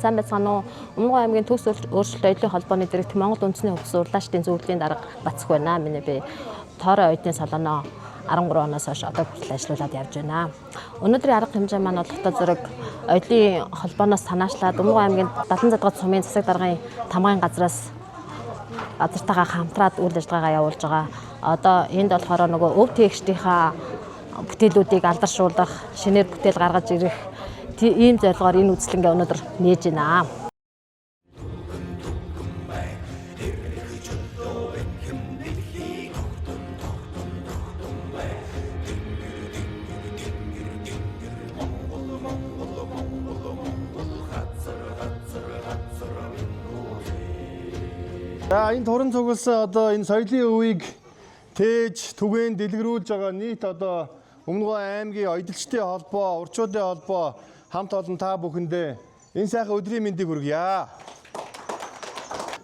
сайн байцгаана уу? Өмнөг аймгийн төгс өөрчлөлт оюутлын холбооны дэргэд Монгол үндэсний хөгс урлагчдын зөвлөлийн дарга Бацх байна. Миний би тоорой оюутны солоноо 13 оноос хойш одоо хүртэл ажиллаулаад явж байна. Өнөөдрийн арга хэмжээ маань бол хотод зэрэг оюутлын холбооноос санаачлаад Өмнөг аймгийн 70 задгад сумын засаг даргын тамгын газартайгаа хамтраад үйл ажиллагаагаа явуулж байгаа. Одоо энд болохоор нөгөө өв тээгчдийнхаа бүтээлүүдийг алдаршуулах, шинээр бүтээл гаргаж ирэх ийм зорилгоор энэ үзлэнгээ өнөөдөр нээж байна. За энэ туран цугласан одоо энэ соёлын үеийг тээж түгээн дэлгэрүүлж байгаа нийт одоо Өмнөг аймгийн оюутчдын холбоо, урчуудын холбоо хамт олон та бүхэндээ энэ сайхан өдрийн мэндийг хүргье.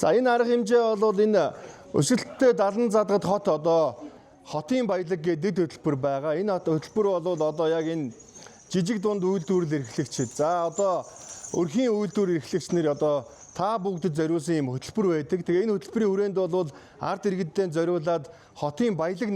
За энэ арга хэмжээ бол энэ өсөлттэй 70 задгад хот одоо хотын баялаг гэдэг хөтөлбөр байгаа. Энэ хөтөлбөр бол одоо яг энэ жижиг дунд үйлдвэрлэл эрхлэгчид. За одоо өрхийн үйлдвэр эрхлэгчнэр одоо та бүгдэд зориулсан юм хөтөлбөр байдаг. Тэгээ энэ хөтөлбөрийн хүрээнд бол ард иргэдэд зориулаад хотын баялаг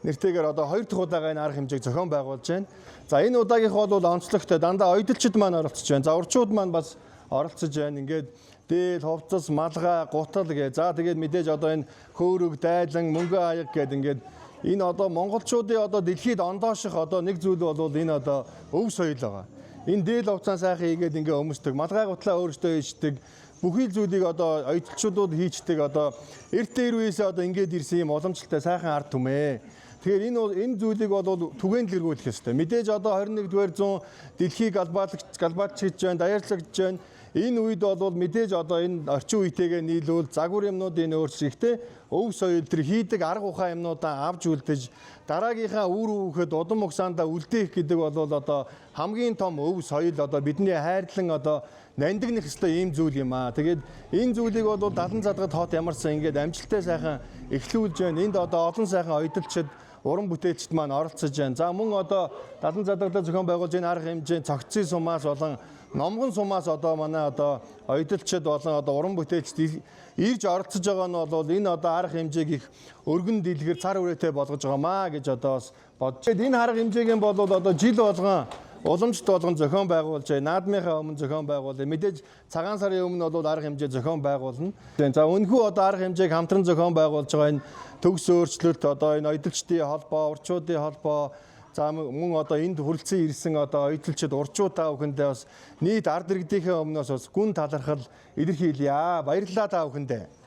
нэртэйгээр одоо 2 дахь удаага энэ арга хэмжээг зохион байгуулж байна. За энэ удаагийнх бол онцлогтой дандаа оюутчид маань оролцож байна. За урчууд маань бас оролцож байна. Ингээд дээл, хувцас, малгай, гутал гээ. За тэгээд мэдээж одоо энэ хөөрөг, дайлан, мөнгө аяг гэдэг ингээд энэ одоо монголчуудын одоо дэлхийд ондооших одоо нэг зүйл бол энэ одоо өв соёл байгаа. Энэ дээл хувцас сайхан хийгээд ингээ өмсдөг, малгай гутлаа өөрсдөө хийждэг, бүхий зүйлийг одоо оюутчдууд хийждэг одоо эрт дээр үеэсээ одоо ингээд ирсэн юм уламжлалтай сайхан ард түмээ. Тэгэхээр энэ зүйлийг бол түгээн дэлгэрүүлэх ёстой. Мэдээж одоо 21-р зуун дэлхийг галбаатчиж байна, даяарлагдж байна. Энэ үед бол мэдээж одоо энэ орчин үетэйгээ нийлүүл загвар юмнуудын өөрчлөлттэй өв соёл төр хийдэг арга ухаан юмнуудаа авч үлдэж дараагийнхаа үр хүүхэд удам угсаандаа үлдээх гэдэг бол одоо хамгийн том өв соёл одоо бидний хайрлан одоо нандинах ёстой ийм зүйл юм аа. Тэгээд энэ зүйлийг бол 70 задгад хот ямарсан ингээд амжилттай сайхан эхлүүлж байна. Энд одоо олон сайхан оюутчид уран бүтээлчд маань оролцож байна. За мөн одоо 70 задгадаа зохион байгуулж энэ арга хэмжээ цогцын сумаас болон номгон сумаас одоо манай одоо оюутчид болон одоо уран бүтээлчд ирж оролцож байгаа нь бол энэ одоо арга хэмжээг их өргөн дэлгэр цар хүрээтэй болгож байгаамаа гэж одоо бодож. Энэ арга хэмжээг бол одоо жил болгон уламжлалт болгон зохион байгуулж наадмынхаа өмнө зохион байгуулъя. Мэдээж цагаан сарын өмнө бол арга хэмжээ зохион байгуулна. За үнэхүү одоо арга хэмжээг хамтран зохион байгуулж байгаа энэ төгс өөрчлөлт одоо энэ оюутчдын холбоо, урчуудын холбоо за мөн одоо энд хүрэлцэн ирсэн одоо оюутчид урчууд та бүхэндээ бас нийт ард иргэдийнхээ өмнөөс бас гүн талархал илэрхийлье. Баярлалаа та бүхэндээ.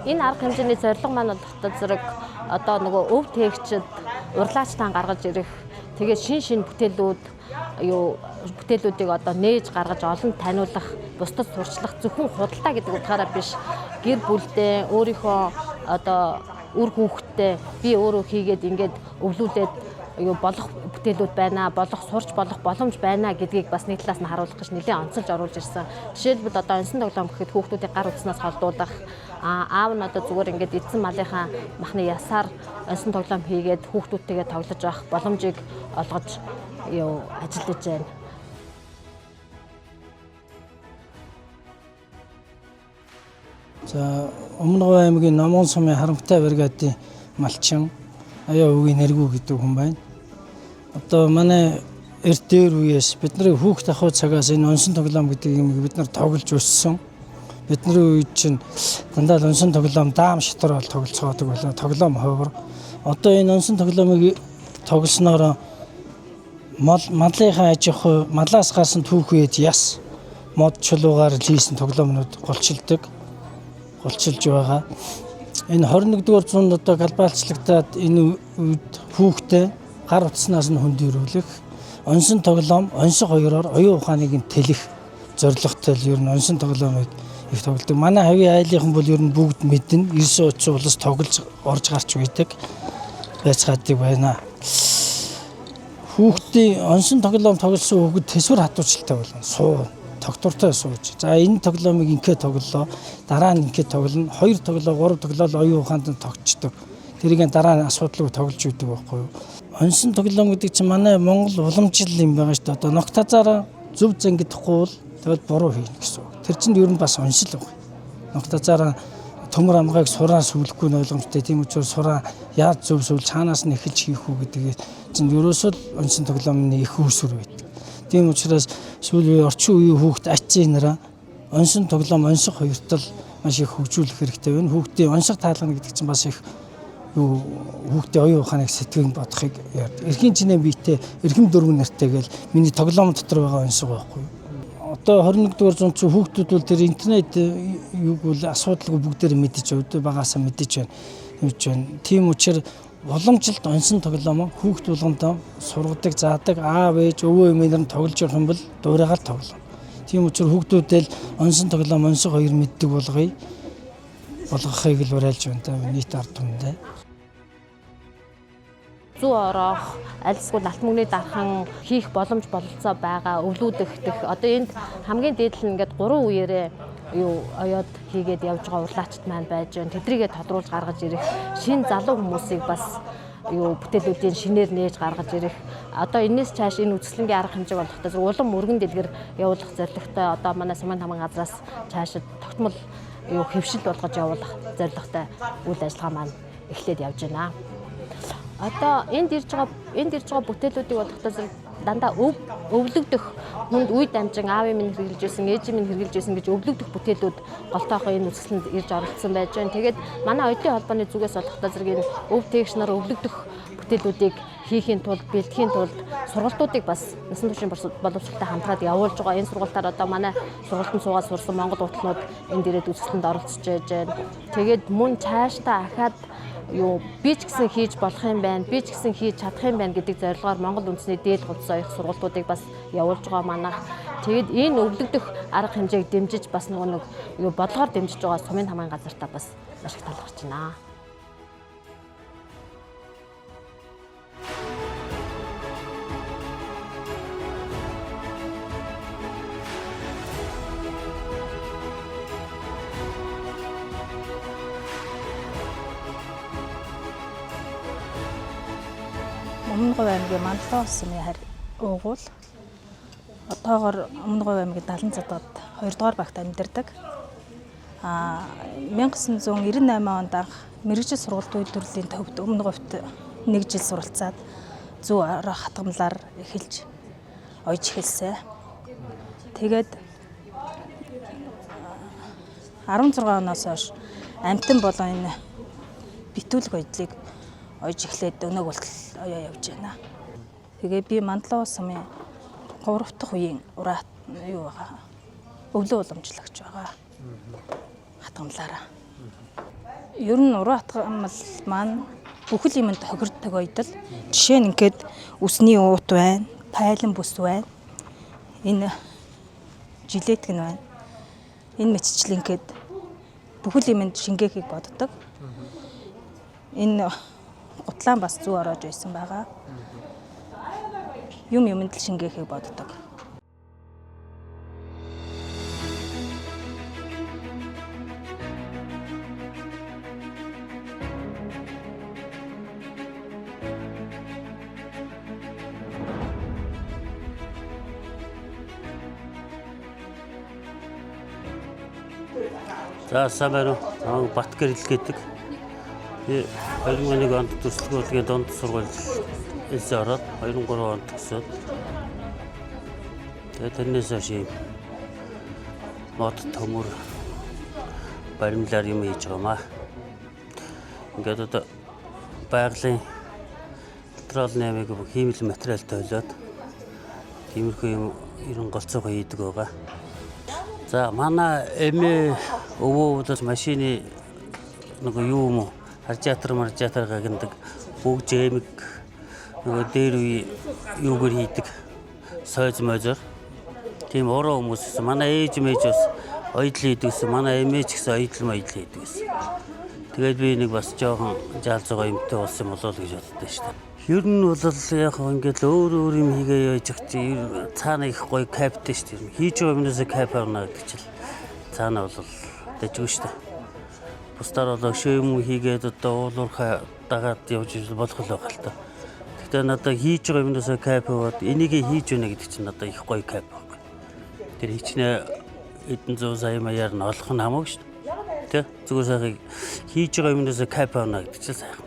Энэ арга хэмжээний зорилго маань бол хотод зэрэг одоо нөгөө өв тээгчид урлагчтан гаргаж ирэх тэгээд шин бүтээлүүдийг одоо нээж гаргаж олон таниулах, бусдад сурчлах зөвхөн худалдаа гэдэг утгаараа биш гэр бүлдээ өөрийнхөө одоо үр хүүхэдтэй би өөрөө хийгээд ингээд өвлүүлээд болох бүтээлүүд байна, сурч болох боломж байна гэдгийг бас нэг талаас нь харуулах гэж нэлээд онцолж оруулж ирсэн. Жишээлбэл одоо онцон тоглоом гэхэд хүүхдүүдийн гар утснаас холдуулах, аав нь одоо зүгээр ингээд эдсэн малынхаа махны ясаар онцон тоглоом хийгээд хүүхдүүдтэйгээ тоглож авах боломжийг олгож ажиллаж байна. За Өмнөг аймгийн Номгон сумын Харамтай бригадын малчин Аяа үгийн нэргүү гэдэг хүн байна. Одоо манай эрт дээр үеэс бидний хүүхд ахуй цагаас энэ онцон тоглоом гэдэг юм бид нар тоглож өссөн. Бидний үед чинь дандаа онцон тоглоом даам шатар бол тоглолцоодог болоо тоглоом ховор. Одоо энэ онцон тоглоомыг тоглосноор малынхаа аж ахуй, малаас гарсан түүхийд яс мод чулуугаар лийсэн тоглоомнууд голчилж байгаа. Энэ 21-р зуунд одоо глобалчлагдаад энэ үед хүүхдээ гар утснаас нь хөндөрүүлэх, онцон тоглоом, онцон хоёроор оюун ухааныг нь тэлэх зорилготой л ер нь онцон тоглоомыг их тоглодог. Манай хавийн айлынхан бол ер нь бүгд мэднэ. 930 улс тоглож орж гарч үйдэг байцгаадыг байна. Хүүхдийн онсон тоглоом тоглосон хүүхэд төсвөр хатуурчлалтай болно. Суу, доктортой сууж. За энэ тоглоомыг ингээд тоглолоо. Дараа нь ингээд тоглоно. 2 тоглоо, 3 тоглол оюун ухаанд нь тогтчдөг. Тэрийг дараа нь асуудалгүй тоглож үйдэг байхгүй юу? Онсон тоглоом гэдэг чинь манай Монгол уламжлал юм байгаа шүү дээ. Одоо ногтазаараа зөв зангидахгүй бол тэгэл буруу хийнэ гэсэн үг. Тэр чинь ер нь бас оншил байна. Ногтазаараа төмөр амгааг сураа сүлэхгүй нь ойлгомжтой. Тийм учраас сураа яаж зөв сүл цаанаас нь эхэлж хийх үү гэдгийг чинь ерөөсөө онсон тоглоомны их үүсвэр байдаг. Тийм учраас сүүлийн орчин үеийн хүүхд ачиинараа онсон тоглоом онсох хоёртол маш их хөгжүүлэх хэрэгтэй байна. Хүүхдийн онсох таалгана гэдэг чинь бас их хүүхдийн оюун ухааныг сэтгэн бодохыг эрхийн чинээ биетэй эрхэм дөрвөн нартай гэл миний тоглоом дотор байгаа онсог байхгүй юу. Одоо 21-р зуунд хүүхдүүд бол тэр интернет юуг бол асуудалгүй бүгдээр мэдэж өдөө багаасаа мэдэж байна. Хэмж байна. Тийм учраас уламжилт онсон тоглоом хүүхд болгондоо сургадаг, заадаг, аав ээж өвөө эмээнэр нь тоглож явах юм бол дуурайгаар тоглоно. Тийм учраас хүүхдүүдэл онсон тоглоом онсог хоёр мэддэг болгохыг л уриалж байна та нийт ард түмэндээ. Зүү орох, аль эсвэл алт мөнгөний дархан хийх боломж бололцоо байгаа, өвлүүдэх. Одоо энд хамгийн дээд нь ингээд 3 үеэрээ оёод хийгээд явж байгаа урлаачд маань байж байна. Тэдрийгээ тодруулж гаргаж ирэх шин залуу хүмүүсийг бас бүтээлүүдийн шинээр нээж гаргаж ирэх. Одоо энэс цааш энэ үзэсгэлэнгийн арга хэмжээ болохтой зөв улам өргөн дэлгэр явуулах зорилготой одоо манай Сумын хамгаан газраас цаашид тогтмол хэвшил болгож явуулах зорилготой үйл ажиллагаа маань эхлээд явж байна. Одоо энд ирж байгаа бүтээлүүдийг бодохдоо зэрэг дандаа өвлөгдөх хүнд үе дамжин аавын минь хэрэгжилж байсан, ээжийн минь хэрэгжилж байсан гэж өвлөгдөх бүтээлүүд голтойхоо энэ үзэсгэлэнд ирж оролцсон байж байна. Тэгээд манай оюутны холбооны зүгээс бодохдоо зэрэг энэ өв тээгч нар өвлөгдөх бүтээлүүдийг хийхийн тулд, бэлтгэхийн тулд сургалтуудыг бас насан туршийн боловсролтой хамтраад явуулж байгаа. Энэ сургалтаар одоо манай сургалтанд суугаад сурсан монгол гутлнууд энд ирээд үзэсгэлэнд оролцож байна. Тэгээд мөн цаашдаа ахаад би ч гэсэн хийж болох юм байна, би ч гэсэн хийж чадах юм байна гэдэг зорилгоор Монгол үндэсний дээд хувцас оёх сургалтуудыг бас явуулж байгаа манайх. Тэгээд энэ өвлөгдөх арга хэмжээг дэмжиж бас нэг бодлогоор дэмжиж байгаа Сумын хамгаан газартаа бас маш их талархаж байна. Өмнөговь аймгийн Манлоо сумын харь уугуул одоогоор Өмнөговь аймгийн Далан цадад 2 дугаар багт амьдардаг. 1998 онд анх мэргэжил сургалт үйлдвэрлэлийн төвд Өмнөговьт 1 жил суралцаад зүү арга хатгамлаар эхэлж ойж эхэлсэн. Тэгээд 16 оноос хойш амтан болон энэ битүүлэг байдлыг ойж эхлээд өнөөг болтол оёо явж байна. Тэгээ би Манлоо сумын 3 дахь үеийн өвлөө уламжлагч байгаа. Хатгамлаараа. Ер нь уран хатгамал маань бүхэл юмд хохирдог ойдол. Жишээ нь ингээд үсний уут байна, тайлан бүс байна. Энэ жилетг нь байна. Энэ мэтчил ингээд бүхэл юмд шингээхийг боддог. Энэ гутлаан бас зүү ороож байсан байгаа. Юмд л шингээхийг боддог. За самаар Батгэр хэлгээд 2001 онд төсөлгөөлийн донд сургууль элсээ ороод 2003 онд төгсөөд тэгээд тэрнээс хойш мод төмөр баримлаар юм хийж байгаамаа. Ингээд одоо байгалийн материал нэмийг хиймэл материал тойлоод тиймэрхүү юм ерөн голцоогоо хийдэг байгаа. За манай эмээ өвөө удаас машины нөгөө юу юм радиатор гагнадаг бүгд жэмэг нөгөө дээр үе юугаар хийдэг сойз мозор тийм ороо хүмүүс манай ээж мэж бас оёдл хийдэг гэсэн. Манай эмээ ч гэсэн оёдл хийдэг гэсэн. Тэгээд би нэг бас жоохон жаалцгаа юмтай болсон юм болоо л гэж боддоо шүү дээ. Ер нь бол яг ингээд өөр юм хийгээ яаж их чи цаана их гоё каптай шүү дээ. Хийж байгаа юмнаас кап авна гэдэг чил. Цаана бол дэжгүй шүү дээ. Бусдаар бол өшөө юм хийгээд одоо уулуурхаа дагаад явж болох л байх л та. Гэхдээ надад хийж байгаа юмнаас кап аваад энийг хийж өгнө гэдэг чинь надад их гоё кап баг. Тэр хичнээн эдэн 100 сая маяар нь олох нь хамаагүй шүү дээ. Тэ зүгээр сайхан хийж байгаа юмнаас кап авна гэдэг чинь сайхан.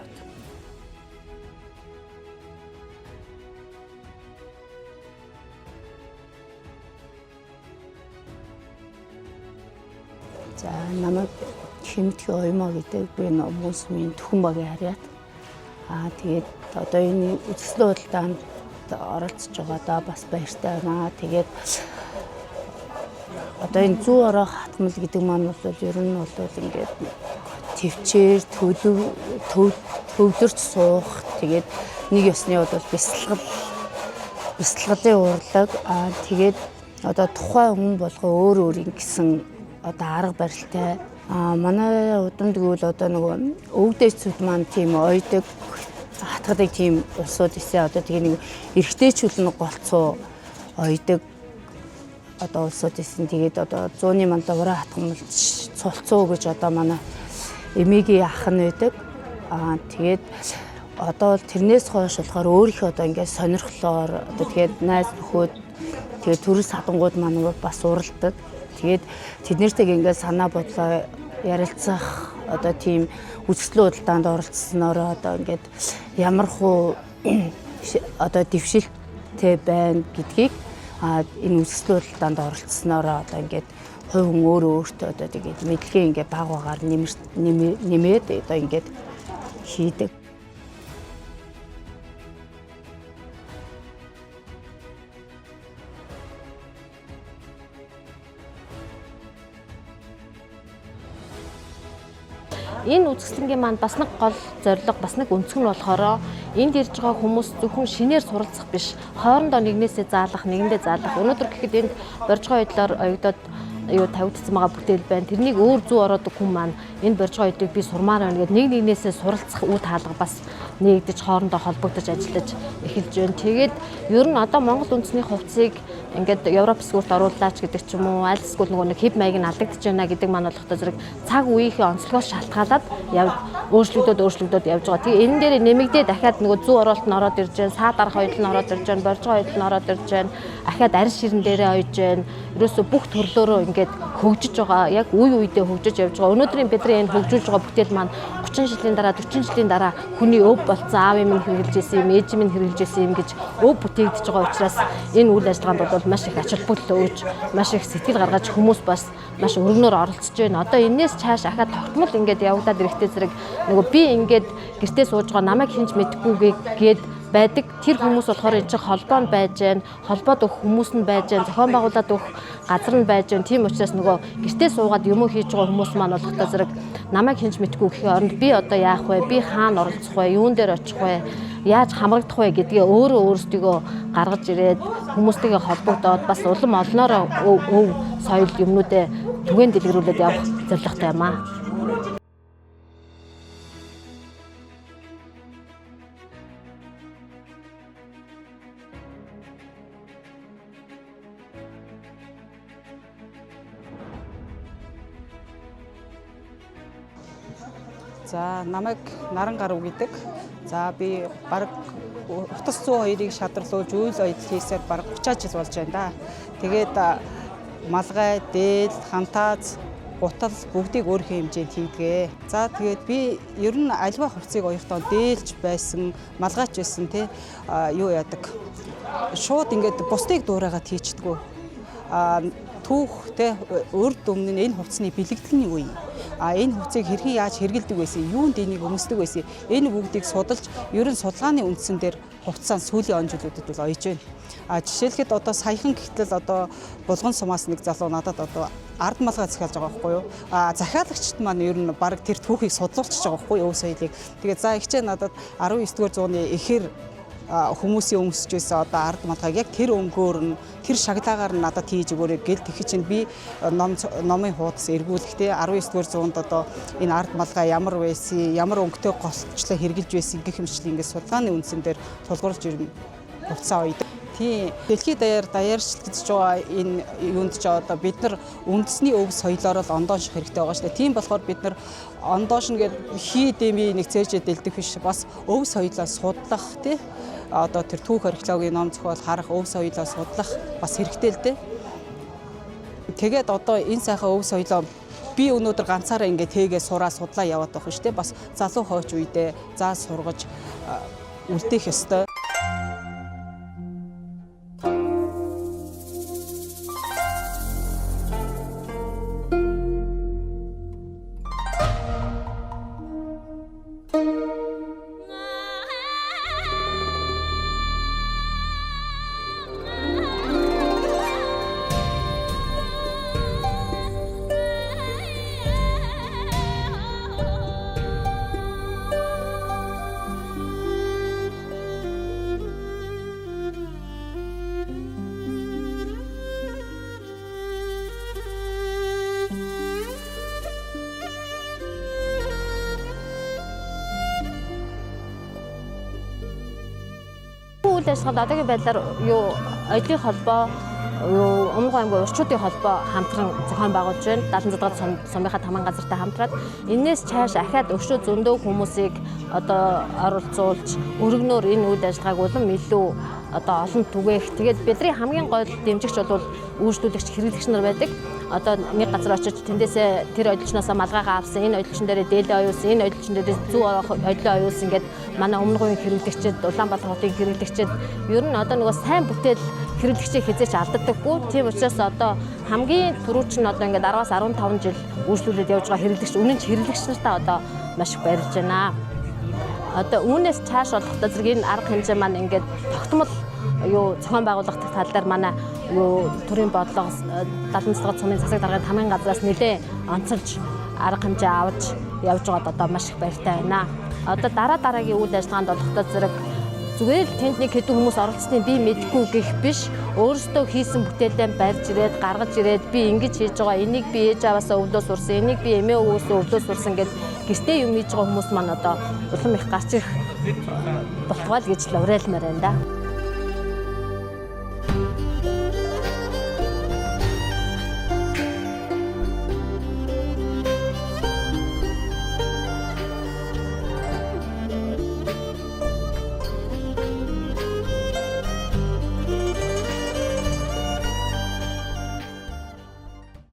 За намайг Хэмтгий Оёмоо гэдэг би Номгон сумын Түхэн багийн харьяат. Тэгээд одоо энэ үзэсгэлэн худалдаанд оролцож байгаадаа бас баяртай байна. Тэгээд одоо энэ зүү ороо хатмал гэдэг маань бол ер нь бол ингээд төвчээр төвлөрч суух. Тэгээд нэг ёсны бол бясалгалын урлаг. Тэгээд одоо тухайн хүн болгоо өөр ингэсэн одоо арга барилтай. Манай удамд гэвэл одоо нөгөө өвгдөөцүүд маань тийм ойдог хатгадаг тийм улсууд эсэ одоо тэгээ нэг эрэгтэйчүүл нь голцоо ойдог одоо улсууд эсэ тэгээд одоо 100-ны мандаа ураа хатгамж цулцуу гэж одоо манай эмээгийн ах нь байдаг. Тэгээд одоо бол тэрнээс хойш болохоор өөрийнхөө одоо ингээд сонирхлоор одоо тэгээд найз нөхөд тэгээд төрөл садангууд маань бас уралдаг. Тэгээд тэднэртэйг ингээд санаа бодлоо ярилцах одоо тийм үзэсгэлэн худалдаанд оролцсноороо одоо ингээд ямар хуу одоо дэвшилттэй байна гэдгийг энэ үзэсгэлэн худалдаанд оролцсноороо одоо ингээд хувь хүн өөртөө одоо тэгээд мэдлэгээ ингээд баг багаар нэмээд одоо ингээд хийдэг. Энэ үзэсгэлэнгийн маань бас нэг гол зорилго, бас нэг өнцөг нь болохоор энд ирж байгаа хүмүүс зөвхөн шинээр суралцах биш, хоорондоо нэгнээсээ заалах, нэгэндээ заалах. Өнөөдөр гэхэд энд боржгоо оёдлоор оёдоод тавигдсан байгаа бүтээл байна. Тэрнийг өөр зүү ороодог хүн маань энэ боржгоо оёдлыг би сурмаар байна гэдэг нэг нэгнээсээ суралцах үе хаалга бас нэгдэж хоорондоо холбогдож ажиллаж эхэлж байна. Тэгээд ер нь одоо Монгол үндэсний хувьцыг ингээд Европ сгүүрт оруулаач гэдэг ч юм уу, аль эсвэл нөгөө нэг хэв маяг нь алдагдаж байна гэдэг маань болохтой зэрэг цаг үеийнхээ онцлогоос шалтгаалаад өөрчлөгдөд явж байгаа. Тэгээ энэ дээр нэмэгдээ дахиад нөгөө зүү оролт нь ороод ирж байна, саад арах оёдол нь ороод ирж байна, боржгоо оёдол нь ороод ирж байна, ахаад арьс ширэн дээрээ ойж байна. Ерөөсө бүх төрлөөрөө ингээд хөгжиж байгаа, яг үе үедээ хөгжиж явж байгаа. Өнөөдрийн бидний энэ хөгжүүлж байгаа бүтээл маань 30 жилийн дараа 40 жилийн дараа хүний өв болцсон, аав минь хэрэгжилж ирсэн юм, ээж минь хэрэгжилж ирсэн юм гэж өв бүтээгдэж байгаа учраас энэ үйл ажиллагаанд бол маш их ач холбогдол өгж, маш их сэтгэл гаргаж хүмүүс бас маш өргөнөөр оролцож байна. Одоо энээс цааш ахаад тогтмол ингээд явагдаад ирэхтэй зэрэг нөгөө би ингээд гэртээ сууж байгаа намайг хинж мэдхгүйгээд байдаг. Тэр хүмүүс болохоор энэ чинь холбоонд байж байна, холбоод өгөх хүмүүс нь байж байна, зохион байгуулаад өгөх газар нь байж байна. Тийм учраас нөгөө гэртээ суугаад юм хийж байгаа хүмүүс маань болохтой зэрэг намайг хинж мэдгүй гэхийн оронд би одоо яах вэ? Би хаана оролцох вэ? Юун дээр очих вэ? Яаж хамрагдах вэ гэдгээ өөрсдийгөө гаргаж ирээд хүмүүстэйгээ холбогдоод бас улам олноороо өв соёл юмнуудаа түгээн дэлгэрүүлээд явах зорилготой юм аа. За намайг Наран гарав гэдэг. За би баг утас 102-ыг шадралуулж үйл оёдол хийсээр баг 30 жил болж байна да. Тэгээд малгай, дээл, хантааз, гутал бүгдийг өөрийнхөө хэмжээнд хийдгээ. За тэгээд би ер нь альва хувцсыг оёртоо дээлж байсан, малгайч байсан те юу яадаг. Шууд ингээд бусдыг дуурайгаад хийчдэггүй. Түүх те урд өмнө энэ хувцсны бэлэгдэхний үе. Энэ хувцсыг хэрхэн яаж хэрэгэлдэг байсан, юунд энийг өмсдөг байсан. Энэ бүгдийг судалж, ер нь судалгааны үндсэн дээр хувцсан сүүлийн он жилүүдэд бол ойж байна. Жишээлхэд одоо саяхан гэтэл одоо Булган сумаас нэг залуу надад одоо ард малгай захиалж байгаа байхгүй юу. Захиалагчд маань ер нь баг тэр түүхийг судлуулчихж байгаа байхгүй юу, өв соёлыг. Тэгээд за ихчээ надад 19-р зууны эхээр хүмүүсийн өмсөж байсан одоо ард малгайг яг тэр өнгөөр нь тэр шаглагаар нь надад хийж өгөөрэй гэл тэгэх чинь би номын хуудас эргүүлэх те 19-р зуунд одоо энэ ард малгай ямар байсан, ямар өнгөтэй голчлоо хэрглэж байсан гэх юмчлэн ингээд судалгааны үндсэн дээр тулгуурлаж ирнэ хувцас үед. Тийм дэлхийд даяарчлагдж байгаа энэ юунд ч одоо бид нар үндэсний өв соёлоор л ондооших хэрэгтэй байгаа шүү дээ. Тийм болохоор бид нар ондоош нэгээд хий дэмий нэг цээжээ дэлдэг биш бас өв соёлоо судлах тий одоо тэр түүх археологийн ном зохиол харах өв соёлоо судлах бас хэрэгтэй л дээ. Тэгээд одоо энэ сайхан өв соёлоо би өнөөдөр ганцаараа ингээд тээгээ сураа судлаа яваад байх шүү дээ. Бас залуу хойч үедээ заа сургаж үлдээх ёстой. Үйл ажиллагаанд одоогийн байдлаар юу оюутны холбоо, юу Өмнөг аймгийн урчуудын холбоо хамтран зохион байгуулж байна. 76 дахь сумынхаа таман газартай хамтраад энээс цааш ахаад өшөө зөндөө хүмүүсийг одоо оролцуулж өргөнөөр энэ үйл ажиллагааг улам илүү одоо олон түгээх. Тэгээд бидний хамгийн гол дэмжигч бол үйлчлүүлэгч, хэрэглэгч нар байдаг. Одоо нэг газар очиж тэндээсээ тэр ойдлчноосоо малгайгаа авсан, энэ ойдлчин дээрээ дээлээ оюулсан, энэ ойдлчин дээрээ зүү ойдлоо оюулсан гэдэг манай Өмнөг аймгийн хэрэглэгчид, Улаанбаатар хотын хэрэглэгчид ер нь одоо нөгөө сайн бүтээл хэрэглэгчийг хязгаарч алддаггүй. Тийм учраас одоо хамгийн түрүүч нь одоо ингээд 10-аас 15 жил үйлчлүүлээд явж байгаа хэрэглэгч, үнэн ч хэрэглэгч нартаа одоо маш их баярлж байна. Одоо үүнээс цааш болохдоо зэрэг энэ арга хэмжээ маань ингээд тогтмол юу зохион байгуулах тал дээр манай юу төрийн бодлого 76 цумын засаг даргын тамгын газраас нэлээ онцолж арга хэмжээ авч явж байгаад одоо маш их баяртай байна. Одоо дараагийн үйл ажиллагаанд болохдоо зэрэг зүгээр л тэнд нэг хэдэн хүмүүс оролцсныг би мэдгүй гэх биш, өөрөөсөө хийсэн бүтээлдээ барьж ирээд гаргаж ирээд би ингэж хийж байгаа, энийг би ээж аваасаа өвдөө сурсан, энийг би эмээ өвгөөсөө өвдөө сурсан гэд гэртээ юм хийж байгаа хүмүүс маань одоо улам их гарч ирэх болтугай л гэж л уриалмаар байна да.